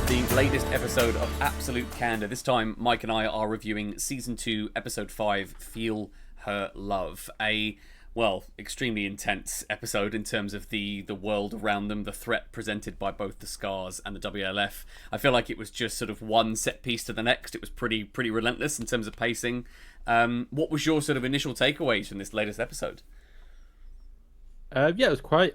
with the latest episode of Absolute Candor. This time, Mike and I are reviewing Season 2, Episode 5, Feel Her Love. Extremely intense episode in terms of the world around them, the threat presented by both the Scars and the WLF. I feel like it was just sort of one set piece to the next. It was pretty relentless in terms of pacing. What was your sort of initial takeaways from this latest episode? It was quite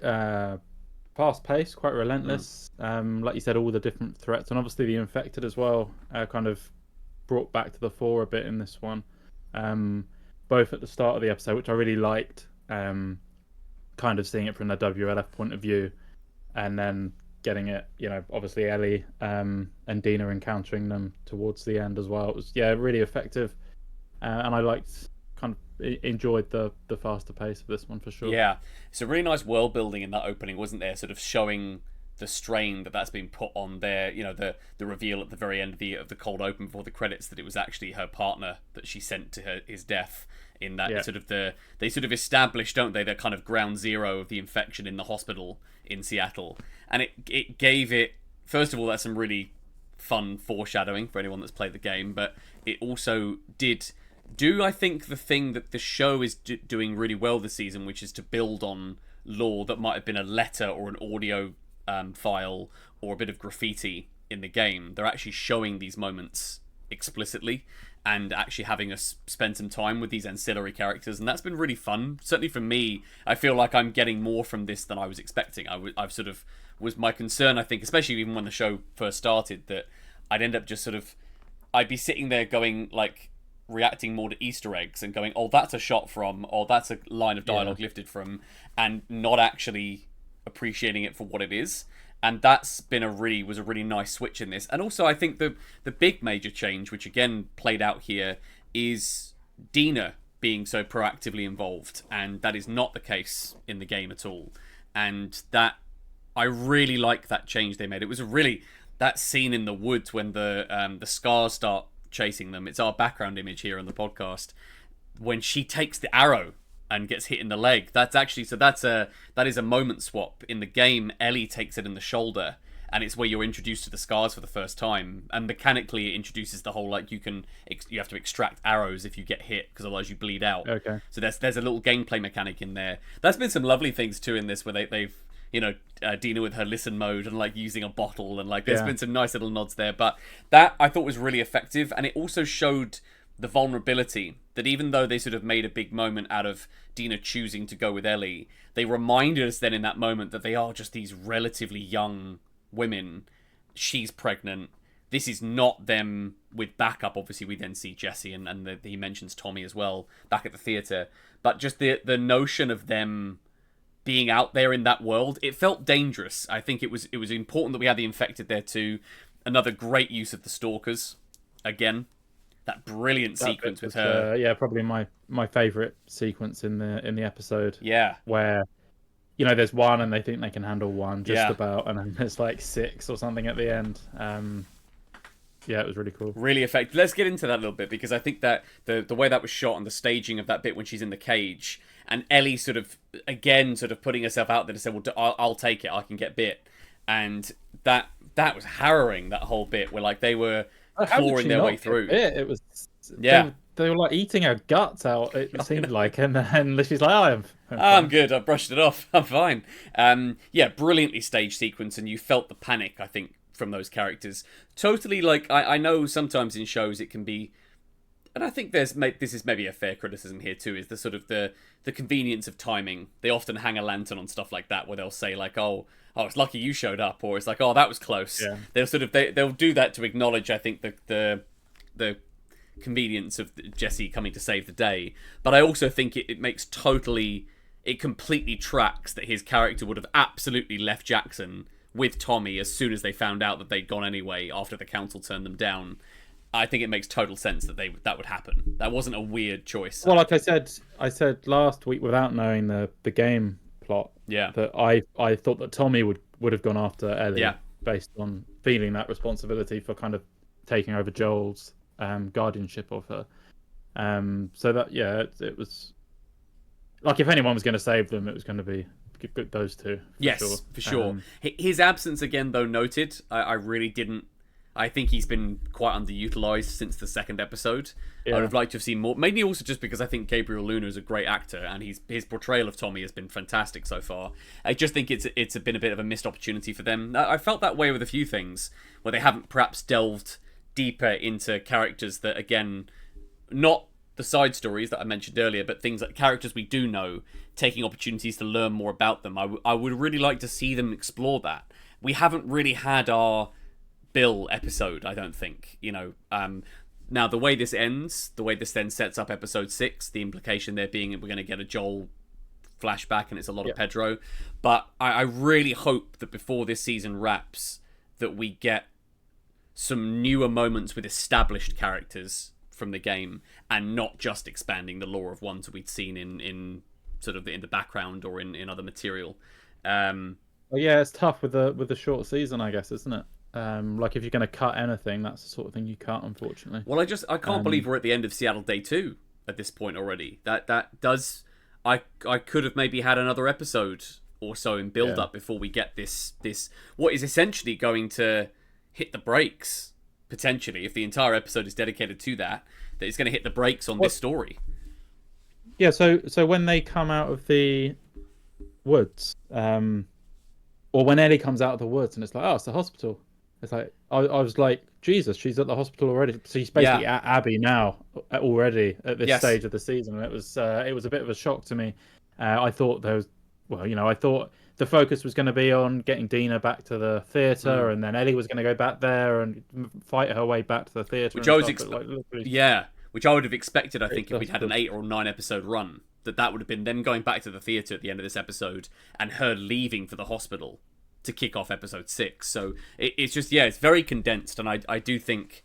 fast-paced, quite relentless. Like you said, all the different threats, and obviously the infected as well, kind of brought back to the fore a bit in this one. Both at the start of the episode, which I really liked, kind of seeing it from the WLF point of view, and then getting it, obviously Ellie and Dina encountering them towards the end as well. It was, really effective, and I enjoyed the faster pace of this one for sure. Yeah, it's a really nice world building in that opening, wasn't there? Sort of showing the strain that's been put on there. The reveal at the very end of the cold open before the credits that it was actually her partner that she sent to his death. In that they sort of established, don't they, the kind of ground zero of the infection in the hospital in Seattle, and it gave it, first of all, that's some really fun foreshadowing for anyone that's played the game, but it also did do, I think, the thing that the show is doing really well this season, which is to build on lore that might have been a letter or an audio file or a bit of graffiti in the game. They're actually showing these moments explicitly and actually having us spend some time with these ancillary characters, and that's been really fun. Certainly for me, I feel like I'm getting more from this than I was expecting. I've sort of was my concern, I think, especially even when the show first started, that I'd end up just sort of, I'd be sitting there going, like, reacting more to Easter eggs and going, oh, that's a shot from, or that's a line of dialogue lifted from, and not actually appreciating it for what it is. And that's been was a really nice switch in this. And also, I think the big major change, which again played out here, is Dina being so proactively involved, and that is not the case in the game at all. And that, I really like that change they made. It was that scene in the woods when the Scars start chasing them. It's our background image here on the podcast. When she takes the arrow and gets hit in the leg, that is a moment swap. In the game, Ellie takes it in the shoulder, and it's where you're introduced to the Scars for the first time, and mechanically it introduces the whole, like, you have to extract arrows if you get hit, because otherwise you bleed out. Okay. So there's a little gameplay mechanic in there. That's been some lovely things too in this, where they've Dina with her listen mode and, like, using a bottle, and, like, there's been some nice little nods there. But that I thought was really effective, and it also showed the vulnerability that even though they sort of made a big moment out of Dina choosing to go with Ellie, they reminded us then in that moment that they are just these relatively young women. She's pregnant. This is not them with backup. Obviously, we then see Jesse and he mentions Tommy as well back at the theatre. But just the notion of them being out there in that world, it felt dangerous. I think it was important that we had the infected there too. Another great use of the stalkers. Again, that brilliant sequence with her. Probably my favourite sequence in the episode. Yeah. Where, there's one and they think they can handle one about, and then there's like 6 or something at the end. It was really cool. Really effective. Let's get into that a little bit, because I think that the way that was shot and the staging of that bit when she's in the cage, and Ellie sort of putting herself out there to say, well, I'll take it, I can get bit. And that was harrowing, that whole bit, where, like, they were clawing their way through. It was, they were like eating her guts out, it seemed like, and then she's like, I'm good, I've brushed it off, I'm fine. Brilliantly staged sequence, and you felt the panic, I think, from those characters. Totally, like, I know sometimes in shows it can be, and I think this is maybe a fair criticism here too, is the sort of the convenience of timing. They often hang a lantern on stuff like that, where they'll say, like, oh, it's lucky you showed up, or it's like, oh, that was close. Yeah. They'll do that to acknowledge, I think, the convenience of Jesse coming to save the day. But I also think it completely tracks that his character would have absolutely left Jackson with Tommy as soon as they found out that they'd gone anyway, after the council turned them down. I think it makes total sense that that would happen. That wasn't a weird choice. Well, like I said last week, without knowing the game plot, that I thought that Tommy would have gone after Ellie, based on feeling that responsibility for kind of taking over Joel's guardianship of her. So that it was like, if anyone was going to save them, it was going to be those two. For sure. His absence again, though, noted. I really didn't I think he's been quite underutilized since the second episode. I would Yeah. have liked to have seen more. Mainly also just because I think Gabriel Luna is a great actor, and his portrayal of Tommy has been fantastic so far. I just think it's been a bit of a missed opportunity for them. I felt that way with a few things where they haven't perhaps delved deeper into characters that, again, not the side stories that I mentioned earlier, but things like characters we do know, taking opportunities to learn more about them. I would really like to see them explore that. We haven't really had our Bill episode, I don't think. Now, the way this ends, the way this then sets up episode 6, the implication there being that we're going to get a Joel flashback and it's a lot of Pedro. But I really hope that before this season wraps, that we get some newer moments with established characters from the game and not just expanding the lore of ones we'd seen in sort of in the background or in other material. Well, yeah, it's tough with the short season, I guess, isn't it? Like if you're going to cut anything, that's the sort of thing you cut, unfortunately. Well, I can't believe we're at the end of Seattle Day 2 at this point already. That does I could have maybe had another episode or so in build up before we get this what is essentially going to hit the brakes potentially if the entire episode is dedicated to that it's going to hit the brakes on this story. Yeah, so when they come out of the woods, or when Ellie comes out of the woods and it's like, oh, it's the hospital. It's like I was like, Jesus, she's at the hospital already. So she's basically at Abby now already at this stage of the season, and it was a bit of a shock to me. I thought I thought the focus was going to be on getting Dina back to the theater, and then Ellie was going to go back there and fight her way back to the theater. Which I was which I would have expected. I think if we'd had an 8 or 9 episode run, that would have been them going back to the theater at the end of this episode and her leaving for the hospital to kick off episode 6. So it's just it's very condensed, and I do think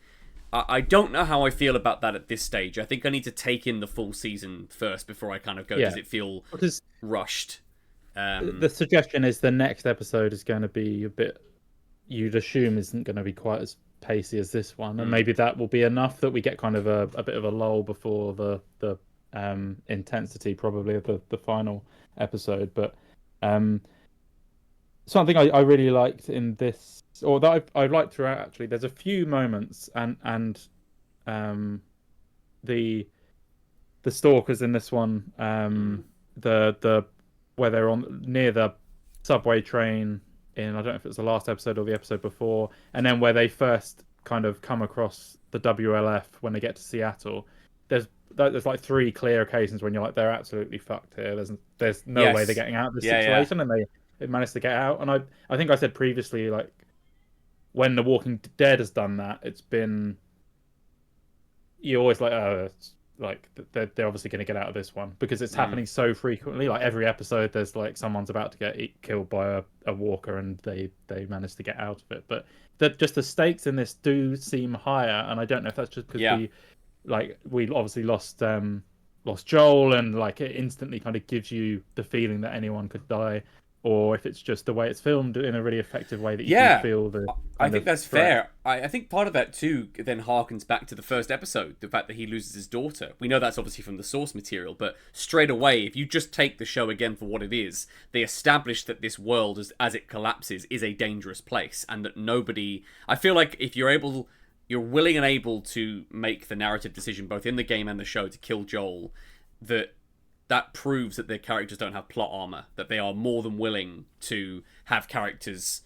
I don't know how I feel about that at this stage. I think I need to take in the full season first before I kind of go, does it feel rushed? The suggestion is the next episode is going to be a bit, you'd assume, isn't going to be quite as pacey as this one, and maybe that will be enough that we get kind of a bit of a lull before the intensity probably of the final episode. But something I really liked in this, or that I've liked throughout actually, there's a few moments and the stalkers in this one, the where they're on near the subway train in, I don't know if it's the last episode or the episode before, and then where they first kind of come across the WLF when they get to Seattle. There's like 3 clear occasions when you're like, they're absolutely fucked here. There's no way they're getting out of this situation, and they managed to get out. And I think I said previously, like, when The Walking Dead has done that, it's been, you're always like, oh, it's like they're obviously going to get out of this one, because it's happening so frequently. Like every episode there's like someone's about to get killed by a walker and they manage to get out of it. But just the stakes in this do seem higher, and I don't know if that's just because we obviously lost Joel, and like it instantly kind of gives you the feeling that anyone could die, or if it's just the way it's filmed in a really effective way that you can feel the I think that's fair. I think part of that too then harkens back to the first episode, the fact that he loses his daughter. We know that's obviously from the source material, but straight away, if you just take the show again for what it is, they establish that this world, as it collapses, is a dangerous place, and that nobody... I feel like if you're willing and able to make the narrative decision, both in the game and the show, to kill Joel, that proves that their characters don't have plot armor, that they are more than willing to have characters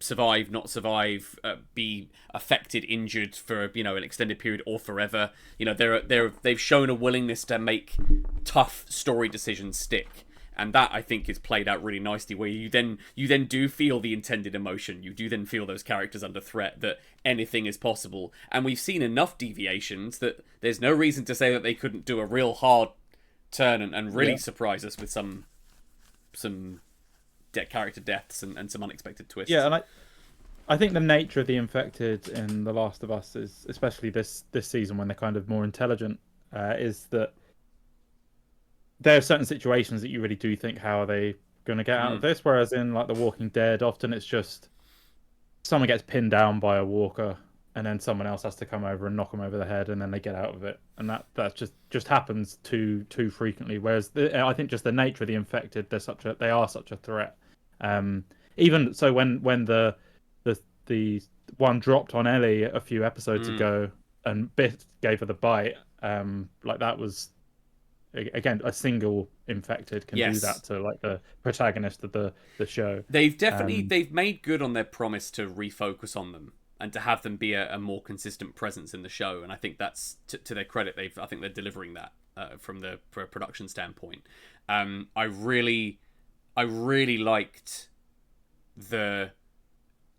survive, not survive, be affected, injured for an extended period or forever. They've shown a willingness to make tough story decisions stick, and that I think is played out really nicely. Where you then do feel the intended emotion, you do then feel those characters under threat, that anything is possible. And we've seen enough deviations that there's no reason to say that they couldn't do a real hard turn and really surprise us with some character deaths and some unexpected twists. Yeah, and I think the nature of the infected in The Last of Us is, especially this season when they're kind of more intelligent, is that there are certain situations that you really do think, how are they going to get out of this? Whereas in like The Walking Dead, often it's just someone gets pinned down by a walker, and then someone else has to come over and knock them over the head, and then they get out of it. And that just happens too frequently. Whereas I think just the nature of the infected, they are such a threat. Even so, when the one dropped on Ellie a few episodes Mm. ago, and Bit gave her the bite. Like that was again a single infected can do that Yes. to like the protagonist of the show. Um, They've made good on their promise to refocus on them and to have them be a more consistent presence in the show. And I think that's to their credit. I think they're delivering that from the production standpoint. I really liked the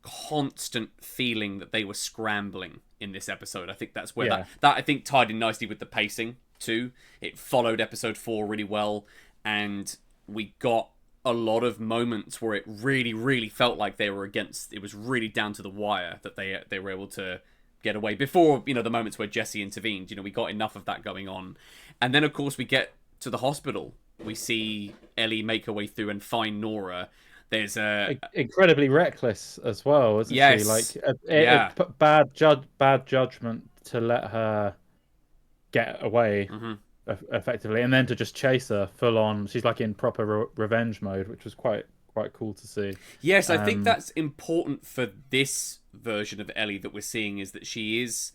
constant feeling that they were scrambling in this episode. I think that's where yeah, that I think tied in nicely with the pacing too. It followed episode 4 really well, and we got a lot of moments where it really felt like they were against. It was really down to the wire that they were able to get away before, the moments where Jesse intervened. We got enough of that going on, and then of course we get to the hospital. We see Ellie make her way through and find Nora. There's a incredibly reckless as well, isn't she? yes, Like yeah. bad judgment to let her get away Hmm. effectively, and then to just chase her full on. She's like in proper revenge mode, which was quite cool to see. Yes, I think Um, that's important for this version of Ellie that we're seeing, is that she is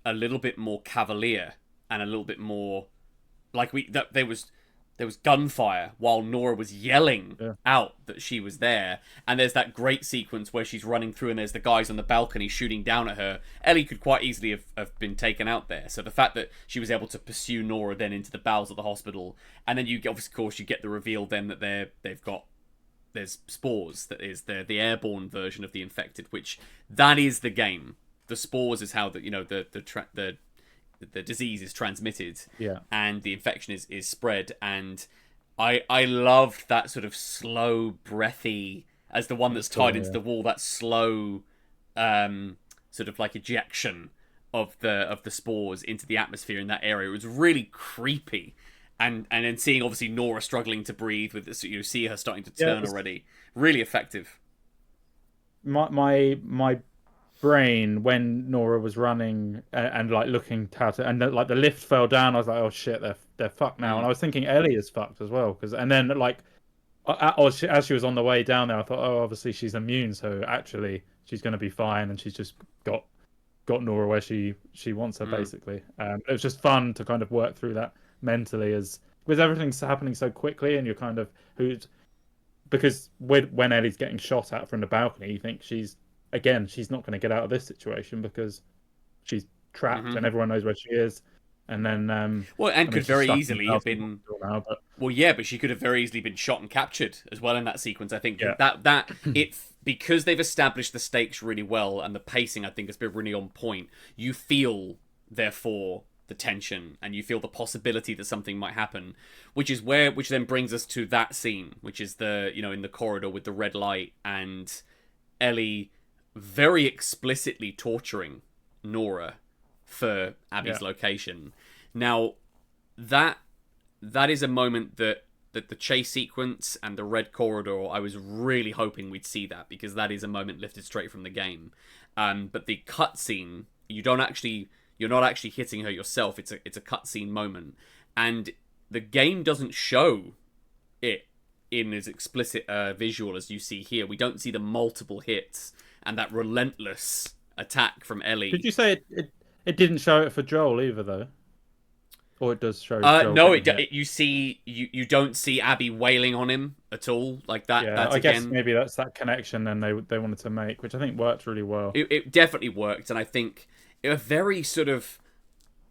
a little bit more cavalier and a little bit more like there was gunfire while Nora was yelling yeah, out that she was there, and there's that great sequence where she's running through and there's the guys on the balcony shooting down at her. Ellie could quite easily have been taken out there, so the fact that she was able to pursue Nora then into the bowels of the hospital, and then of course you get the reveal then that there's spores, that is the airborne version of the infected, which that is the game. The spores is how the disease is transmitted, yeah, and the infection is spread. And I loved that sort of slow, breathy, as the one I that's saw, tied into yeah. the wall. That slow, sort of like ejection of the spores into the atmosphere in that area. It was really creepy. And then seeing obviously Nora struggling to breathe with this, you see her starting to Yeah, turn already. Really effective. my brain when Nora was running and like looking at it, and like the lift fell down. I was like, oh shit, they're fucked now. And Mm. I was thinking Ellie is fucked as well, because and then like as she was on the way down there, I thought, oh, obviously she's immune, so actually she's going to be fine, and she's just got Nora where she wants her Mm. basically. It was just fun to kind of work through that mentally, as with everything's happening so quickly, and you're kind of who's because when Ellie's getting shot at from the balcony, you think she's not going to get out of this situation because she's trapped Hmm. and everyone knows where she is. And then, Well, and I mean, could she's very stuck in the easily have house in been. hospital now, but Well, yeah, but she could have very easily been shot and captured as well in that sequence. I think yeah, that it, because they've established the stakes really well and the pacing I think has been really on point. You feel therefore the tension and you feel the possibility that something might happen, which then brings us to that scene, which is the in the corridor with the red light and Ellie very explicitly torturing Nora for yeah, Abby's location. Now that that is a moment that the chase sequence and the red corridor, I was really hoping we'd see that, because that is a moment lifted straight from the game. But the cutscene, you're not actually hitting her yourself. It's a cutscene moment, and the game doesn't show it in as explicit visual as you see here. We don't see the multiple hits and that relentless attack from did Ellie. you say it didn't show it for Joel either though, or it does show Joel No, getting hit? you don't see Abby wailing on him at all like that. Yeah, That's I guess again, maybe that's that connection then they wanted to make, which I think worked really well. it definitely worked, and I think a very sort of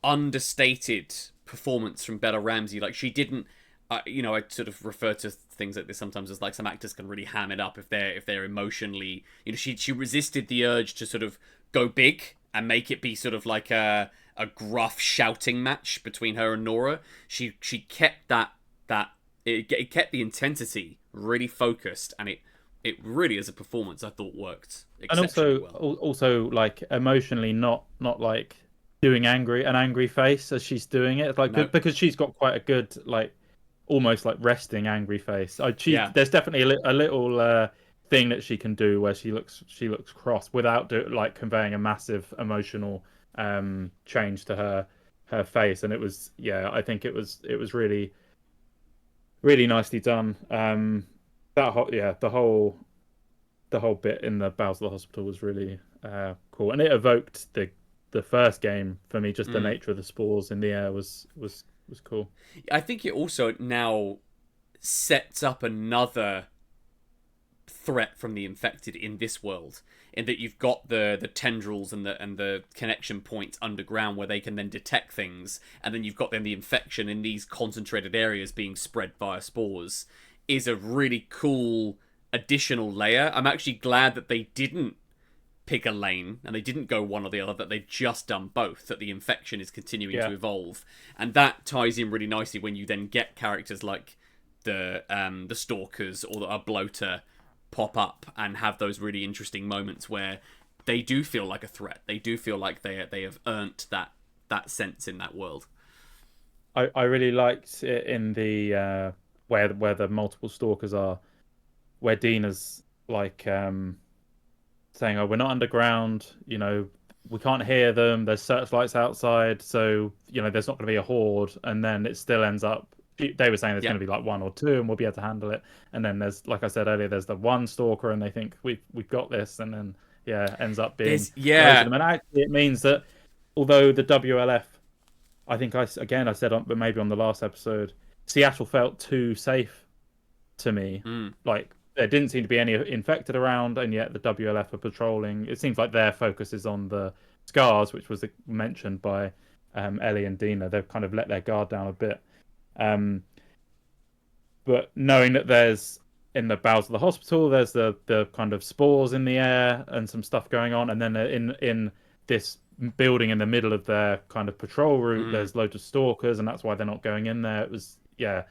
understated performance from Bella Ramsey. Like she didn't, I sort of refer to things like this sometimes as like some actors can really ham it up if they're emotionally, she resisted the urge to sort of go big and make it be sort of like a gruff shouting match between her and Nora. She kept that it kept the intensity really focused, and it really as a performance I thought worked And exceptionally well. also like emotionally not like doing an angry face as she's doing it. It's like No, because she's got quite a good like almost like resting angry face. yeah. There's definitely a little thing that she can do where she looks cross without like conveying a massive emotional change to her face. And it was, yeah, I think it was really nicely done. That whole, yeah, the whole bit in the bowels of the hospital was really cool, and it evoked the first game for me. Just the Mm. nature of the spores in the air was cool. I think it also now sets up another threat from the infected in this world, in that you've got the tendrils and the connection points underground where they can then detect things, and then you've got then the infection in these concentrated areas being spread via spores, is a really cool additional layer. I'm actually glad that they didn't pick a lane and they didn't go one or the other, that they've just done both, that the infection is continuing to Yeah. evolve, and that ties in really nicely when you then get characters like the stalkers or a bloater pop up and have those really interesting moments where they do feel like a threat. They do feel like they have earned that sense in that world. I really liked it in the where the multiple stalkers are, where Dina's like saying, "Oh, we're not underground. We can't hear them. There's searchlights outside, so there's not going to be a horde." And then it still ends up. They were saying there's Yeah, going to be like one or two, and we'll be able to handle it. And then there's, like I said earlier, there's the one stalker, and they think we've got this, and then yeah, ends up being there's loads of yeah them. And actually, it means that although the WLF, I think I said but maybe on the last episode, Seattle felt too safe to me. mm, Like there didn't seem to be any infected around, and yet the WLF are patrolling. It seems like their focus is on the scars, which was mentioned by Ellie and Dina. They've kind of let their guard down a bit. Um, but knowing that there's in the bowels of the hospital, there's the kind of spores in the air and some stuff going on, and then in this building in the middle of their kind of patrol route, mm. there's loads of stalkers, and that's why they're not going in there. It was yeah,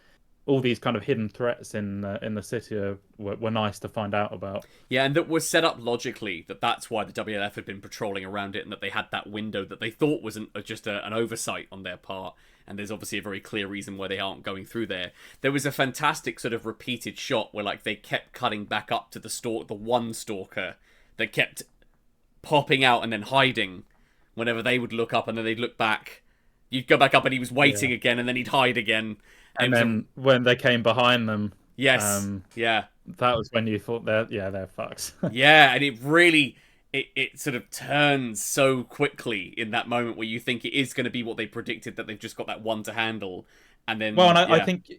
all these kind of hidden threats in the city were nice to find out about. Yeah, and that was set up logically, that's why the WLF had been patrolling around it, and that they had that window that they thought was just an oversight on their part. And there's obviously a very clear reason why they aren't going through there. There was a fantastic sort of repeated shot where like they kept cutting back up to the one stalker that kept popping out and then hiding whenever they would look up, and then they'd look back. You'd go back up and he was waiting Yeah. again, and then he'd hide again. And then when they came behind them, yes, yeah. that was when you thought they're fucks. Yeah, and it really it sort of turns so quickly in that moment where you think it is going to be what they predicted, that they've just got that one to handle, and then Well, and I think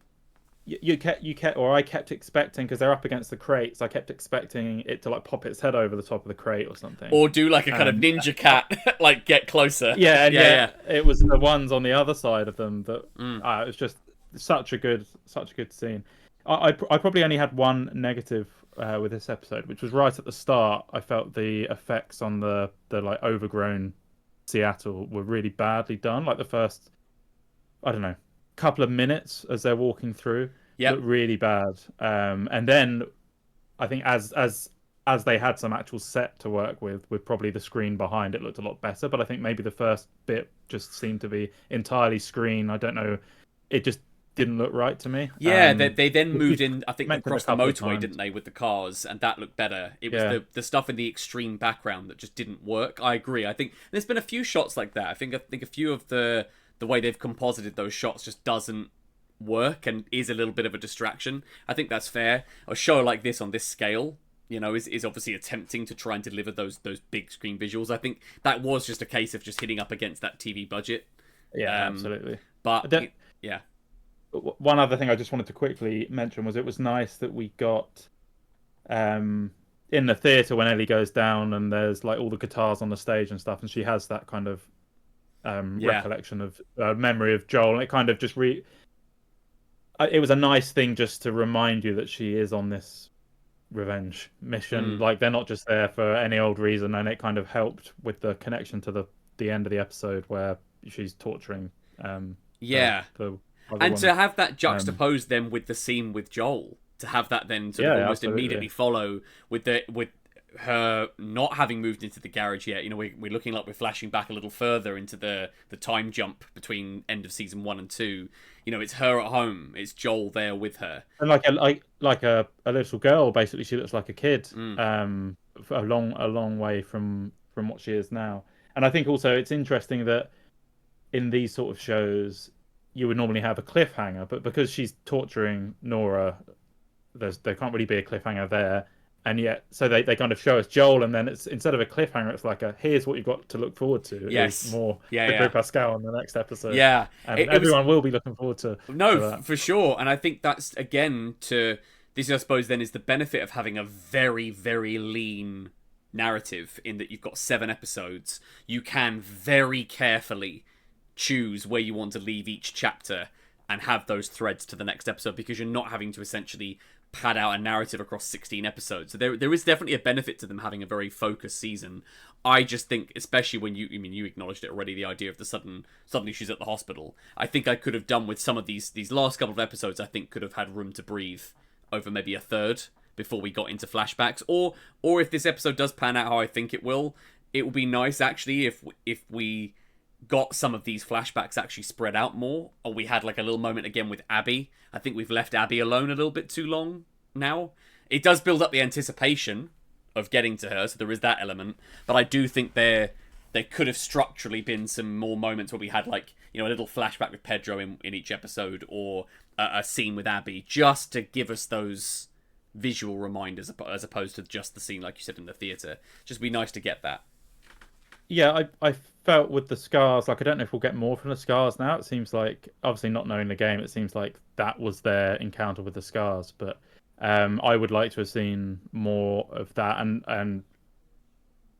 I kept expecting, because they're up against the crates. I kept expecting it to like pop its head over the top of the crate or something, or do like a kind of ninja cat, like get closer. Yeah, and yeah. it was the ones on the other side of them that Mm. it was just such a good scene. I probably only had one negative with this episode, which was right at the start. I felt the effects on the like overgrown Seattle were really badly done. Like the first, I don't know, couple of minutes as they're walking through Yep. looked really bad. And then I think as they had some actual set to work with probably the screen behind it looked a lot better. But I think maybe the first bit just seemed to be entirely screen. I don't know. It just didn't look right to me. Yeah, they then moved in, I think, Mentioned a across the couple of motorway, times. didn't they, with the cars, and that looked better. It was Yeah. the stuff in the extreme background that just didn't work. I agree. I think there's been a few shots like that. I think a few of the way they've composited those shots just doesn't work and is a little bit of a distraction. I think that's fair. A show like this on this scale, is obviously attempting to try and deliver those big screen visuals. I think that was just a case of just hitting up against that TV budget. Yeah, absolutely. But yeah. One other thing I just wanted to quickly mention was it was nice that we got in the theater when Ellie goes down and there's like all the guitars on the stage and stuff, and she has that kind of recollection of memory of Joel, and it kind of just it was a nice thing just to remind you that she is on this revenge mission. Like they're not just there for any old reason, and it kind of helped with the connection to the end of the episode where she's torturing Yeah. the other And woman. to have that juxtaposed then with the scene with Joel, to have that then sort of almost absolutely. immediately follow with her not having moved into the garage yet. We're looking like we're flashing back a little further into the time jump between end of season 1 and 2. It's her at home, it's Joel there with her, And like a little girl, basically, she looks like a kid, a long way from what she is now. And I think also it's interesting that in these sort of shows, you would normally have a cliffhanger, but because she's torturing Nora, there can't really be a cliffhanger there. and yet so they kind of show us Joel, and then it's instead of a cliffhanger, it's like a here's what you've got to look forward to. Yes. Is more Yeah, Pedro yeah. Pascal in the next episode. Yeah. And It was everyone will be looking forward to that. for sure. And I think that's again this, I suppose, then is the benefit of having a very, very lean narrative in that you've got 7 episodes. You can very carefully choose where you want to leave each chapter and have those threads to the next episode, because you're not having to essentially pad out a narrative across 16 episodes. So there is definitely a benefit to them having a very focused season. I just think, especially when you acknowledged it already, the idea of the suddenly she's at the hospital. I think I could have done with some of these last couple of episodes. I think could have had room to breathe over maybe a third before we got into flashbacks. Or if this episode does pan out how I think it will be nice actually if we got some of these flashbacks actually spread out more, or we had like a little moment again with Abby. I think we've left Abby alone a little bit too long now. It does build up the anticipation of getting to her, so there is that element, but I do think there could have structurally been some more moments where we had like, a little flashback with Pedro in each episode, or a scene with Abby, just to give us those visual reminders as opposed to just the scene like you said in the theatre. Just be nice to get that. Yeah, I felt with the scars, like I don't know if we'll get more from the scars now. It seems like, obviously not knowing the game, it seems like that was their encounter with the scars. But I would like to have seen more of that. And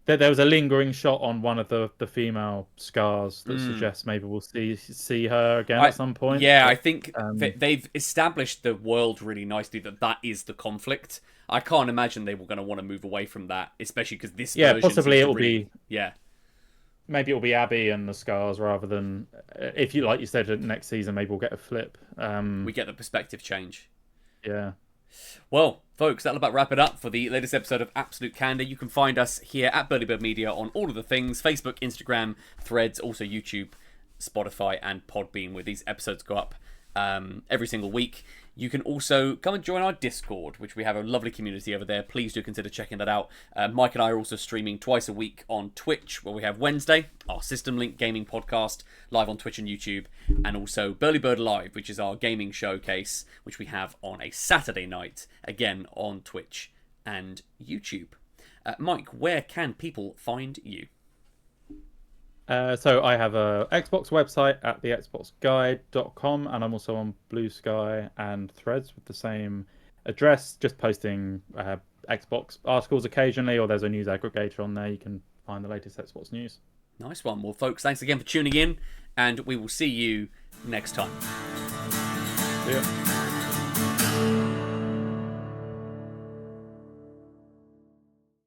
there was a lingering shot on one of the female scars that suggests maybe we'll see her again at some point. Yeah, but I think they've established the world really nicely that is the conflict. I can't imagine they were going to want to move away from that, especially because this version possibly it will really, be... Yeah. Maybe it'll be Abby and the scars rather than, if you like you said, next season maybe we'll get a flip. We get the perspective change. Yeah. Well, folks, that'll about wrap it up for the latest episode of Absolute Candor. You can find us here at Burly Bird Media on all of the things: Facebook, Instagram, Threads, also YouTube, Spotify, and Podbean, where these episodes go up every single week. You can also come and join our Discord, which we have a lovely community over there. Please do consider checking that out. Mike and I are also streaming twice a week on Twitch, where we have Wednesday, our System Link gaming podcast, live on Twitch and YouTube, and also Burly Bird Live, which is our gaming showcase, which we have on a Saturday night, again on Twitch and YouTube. Mike, where can people find you? So I have a Xbox website at thexboxguide.com, and I'm also on Blue Sky and Threads with the same address, just posting Xbox articles occasionally, or there's a news aggregator on there. You can find the latest Xbox news. Nice one. Well, folks, thanks again for tuning in, and we will see you next time. See ya.